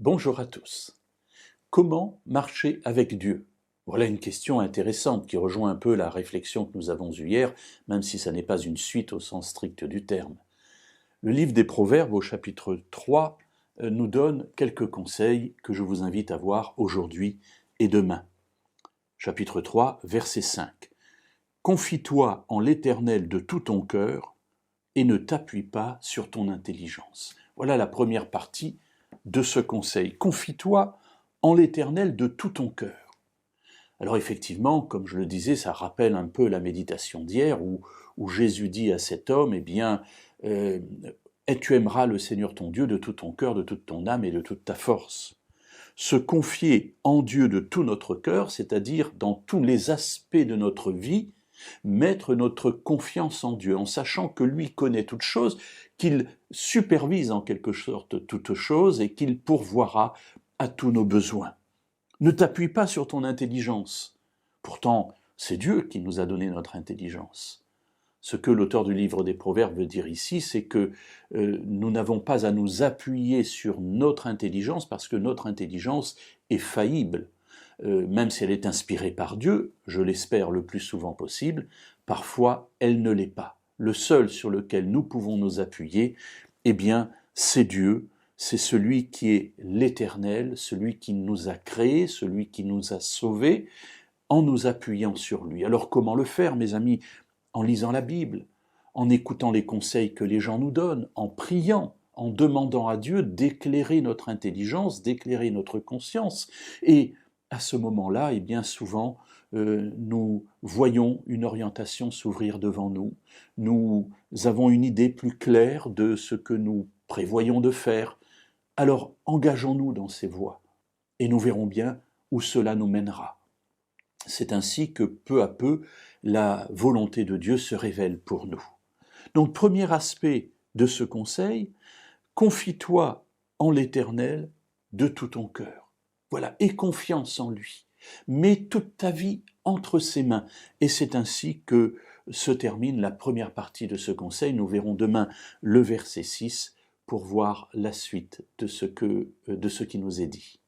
Bonjour à tous. Comment marcher avec Dieu? Voilà une question intéressante qui rejoint un peu la réflexion que nous avons eue hier, même si ça n'est pas une suite au sens strict du terme. Le livre des Proverbes au chapitre 3 nous donne quelques conseils que je vous invite à voir aujourd'hui et demain. Chapitre 3, verset 5. Confie-toi en l'Éternel de tout ton cœur et ne t'appuie pas sur ton intelligence. Voilà la première partie de ce conseil. Confie-toi en l'Éternel de tout ton cœur. Alors effectivement, comme je le disais, ça rappelle un peu la méditation d'hier où Jésus dit à cet homme, eh bien, tu aimeras le Seigneur ton Dieu de tout ton cœur, de toute ton âme et de toute ta force. Se confier en Dieu de tout notre cœur, c'est-à-dire dans tous les aspects de notre vie, mettre notre confiance en Dieu, en sachant que lui connaît toutes choses, qu'il supervise en quelque sorte toutes choses et qu'il pourvoira à tous nos besoins. Ne t'appuie pas sur ton intelligence. Pourtant, c'est Dieu qui nous a donné notre intelligence. Ce que l'auteur du livre des Proverbes veut dire ici, c'est que nous n'avons pas à nous appuyer sur notre intelligence parce que notre intelligence est faillible. Même si elle est inspirée par Dieu, je l'espère le plus souvent possible, parfois elle ne l'est pas. Le seul sur lequel nous pouvons nous appuyer, eh bien, c'est Dieu, c'est celui qui est l'Éternel, celui qui nous a créés, celui qui nous a sauvés, en nous appuyant sur lui. Alors comment le faire, mes amis? En lisant la Bible, en écoutant les conseils que les gens nous donnent, en priant, en demandant à Dieu d'éclairer notre intelligence, d'éclairer notre conscience. Et à ce moment-là, et bien souvent, nous voyons une orientation s'ouvrir devant nous. Nous avons une idée plus claire de ce que nous prévoyons de faire. Alors engageons-nous dans ces voies et nous verrons bien où cela nous mènera. C'est ainsi que peu à peu, la volonté de Dieu se révèle pour nous. Donc, premier aspect de ce conseil, confie-toi en l'Éternel de tout ton cœur. Voilà, aie confiance en lui. Mets toute ta vie entre ses mains. Et c'est ainsi que se termine la première partie de ce conseil. Nous verrons demain le verset 6 pour voir la suite de ce qui nous est dit.